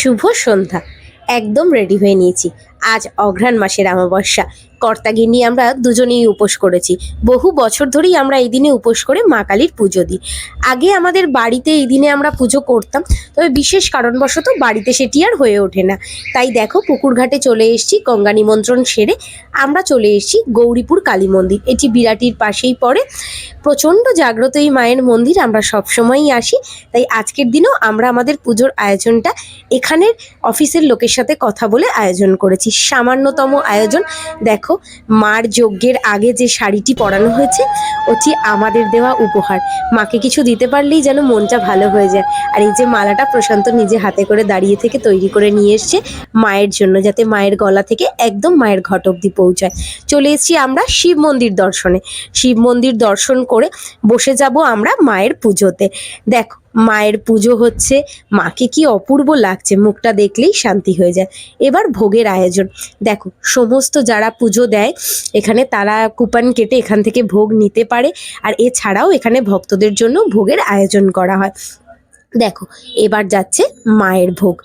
শুভ সন্ধ্যা। একদম রেডি হয়ে নিয়েছি। আজ অঘ্রাণ মাসের অমাবস্যা। কর্তাগিন্নি আমরা দুজনেই উপোস করেছি। বহু বছর ধরেই আমরা এই দিনে উপোস করে মা কালীর পুজো দিই। আগে আমাদের বাড়িতে এই দিনে আমরা পুজো করতাম, তবে বিশেষ কারণবশত বাড়িতে সেটি আর হয়ে ওঠে না। তাই দেখো পুকুর ঘাটে চলে এসেছি। গঙ্গা নিমন্ত্রণ সেরে আমরা চলে এসেছি গৌরীপুর কালী মন্দির। এটি বিরাটির পাশেই পড়ে। প্রচণ্ড জাগ্রত এই মায়ের মন্দির, আমরা সবসময়ই আসি। তাই আজকের দিনেও আমরা আমাদের পুজোর আয়োজনটা এখানের অফিসের লোকের সাথে কথা বলে আয়োজন করেছি। সামান্যতম আয়োজন। দেখো মার যজ্ঞের আগে যে শাড়িটি পরানো হয়েছে ওটি আমাদের দেওয়া উপহার। মাকে কিছু দিতে পারলেই যেন মনটা ভালো হয়ে যায়। আর এই যে মালাটা প্রশান্ত নিজে হাতে করে দাঁড়িয়ে থেকে তৈরি করে নিয়ে এসছে মায়ের জন্য, যাতে মায়ের গলা থেকে একদম মায়ের ঘট অবধি পৌঁছায়। চলে এসেছি আমরা শিব মন্দির দর্শনে। শিব মন্দির দর্শন করে বসে যাব আমরা মায়ের পুজোতে। দেখো মায়ের পুজো হচ্ছে, মাকে কি অপূর্ব লাগছে, মুখটা দেখলেই শান্তি হয়ে যায়। এবার ভোগের আয়োজন। দেখো সমস্ত যারা পুজো দেয় এখানে তারা কুপন কেটে এখান থেকে ভোগ নিতে পারে। আর এছাড়াও এখানে ভক্তদের জন্য ভোগের আয়োজন করা হয়। দেখো এবার যাচ্ছে মায়ের ভোগ।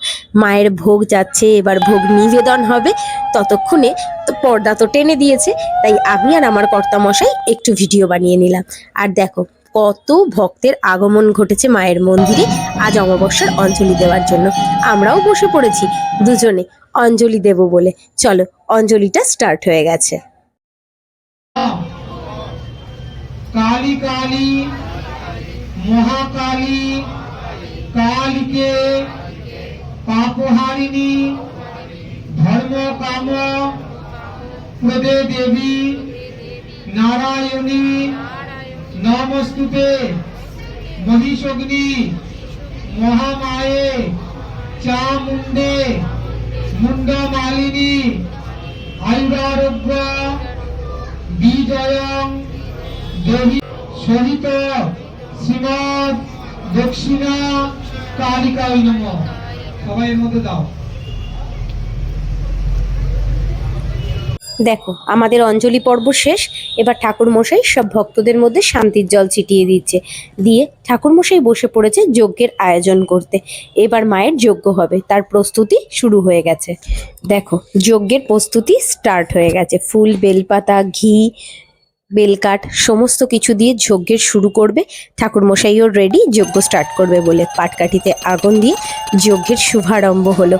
মায়ের ভোগ যাচ্ছে, এবার ভোগ নিবেদন হবে। ততক্ষণে তো পর্দা তো টেনে দিয়েছে, তাই আমি আর আমার কর্তামশাই একটু ভিডিও বানিয়ে নিলাম। আর দেখো কত ভক্তের আগমন ঘটেছে মায়ের মন্দিরে আজ অমাবস্যার অঞ্জলি দেওয়ার জন্য। আমরাও বসে পড়েছি দুজনে অঞ্জলি দেব বলে। চলো অঞ্জলিটা স্টার্ট হয়ে গেছে। কালী কালী মহাকালী কালীকে পাপহারিণী ধর্ম কাম প্রদে দেবী নারায়ণী নমস্তুতে মহিষগ্নি মহামায়ে চামুণ্ডে মুন্ডমালিনী আয়ুরারোগ্য বিজয়ং দেবী সহিত শ্রীমৎ দক্ষিণা কালিকায় নমঃ। সবাই এর মধ্যে দাও। দেখো আমাদের অঞ্জলি পর্ব শেষ। এবার ঠাকুরমশাই সব ভক্তদের মধ্যে শান্তির জল ছিটিয়ে দিচ্ছে। দিয়ে ঠাকুরমশাই বসে পড়েছে যজ্ঞের আয়োজন করতে। এবার মায়ের যজ্ঞ হবে, তার প্রস্তুতি শুরু হয়ে গেছে। দেখো যজ্ঞের প্রস্তুতি স্টার্ট হয়ে গেছে। ফুল, বেলপাতা, ঘি, বেলকাঠ সমস্ত কিছু দিয়ে যজ্ঞের শুরু করবে। ঠাকুরমশাইও রেডি যজ্ঞ স্টার্ট করবে বলে পাটকাঠিতে আগুন দিয়ে যজ্ঞের শুভারম্ভ হলো।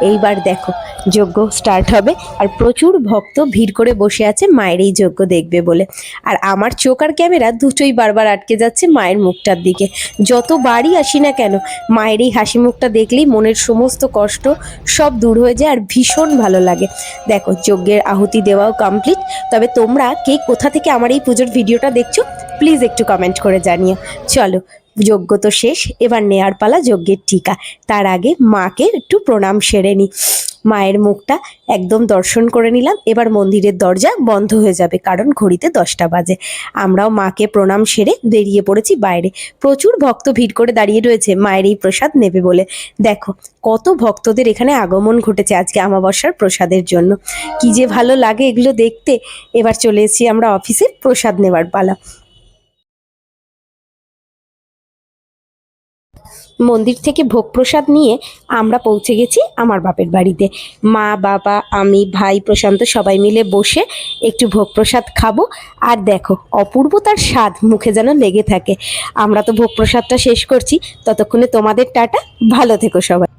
এইবার দেখো যজ্ঞ স্টার্ট হবে, আর প্রচুর ভক্ত ভিড় করে বসে আছে মায়ের এই যজ্ঞ দেখবে বলে। আর আমার চোখ আর ক্যামেরা দুটোই বারবার আটকে যাচ্ছে মায়ের মুখটার দিকে। যতবারই আসি না কেন মায়ের এই হাসি মুখটা দেখলেই মনের সমস্ত কষ্ট সব দূর হয়ে যায় আর ভীষণ ভালো লাগে। দেখো যজ্ঞের আহুতি দেওয়াও কমপ্লিট। তবে তোমরা কে কোথা থেকে আমার এই পুজোর ভিডিওটা দেখছো প্লিজ একটু কমেন্ট করে জানিও। চলো যজ্ঞ তো শেষ, এবার নেয়ার পালা যজ্ঞের টিকা। তার আগে মাকে একটু প্রণাম সেরে নিই। মায়ের মুখটা একদম দর্শন করে নিলাম। এবার মন্দিরের দরজা বন্ধ হয়ে যাবে, কারণ ঘড়িতে 10টা বাজে। আমরাও মাকে প্রণাম সেরে বেরিয়ে পড়েছি বাইরে। প্রচুর ভক্ত ভিড় করে দাঁড়িয়ে রয়েছে মায়ের এই প্রসাদ নেবে বলে। দেখো কত ভক্তদের এখানে আগমন ঘটেছে আজকে অমাবস্যার প্রসাদের জন্য। কি যে ভালো লাগে এগুলো দেখতে। এবার চলে এসেছি আমরা অফিসে প্রসাদ নেবার পালা। মন্দির থেকে ভোগ প্রসাদ নিয়ে আমরা পৌঁছে গেছি আমার বাপের বাড়িতে। মা, বাবা, আমি, ভাই, প্রশান্ত সবাই মিলে বসে একটু ভোগ প্রসাদ খাবো। আর দেখো অপূর্ব তার স্বাদ মুখে যেন লেগে থাকে। আমরা তো ভোগ প্রসাদটা শেষ করছি, ততক্ষণে তোমাদের টাটা, ভালো থেকো সবাই।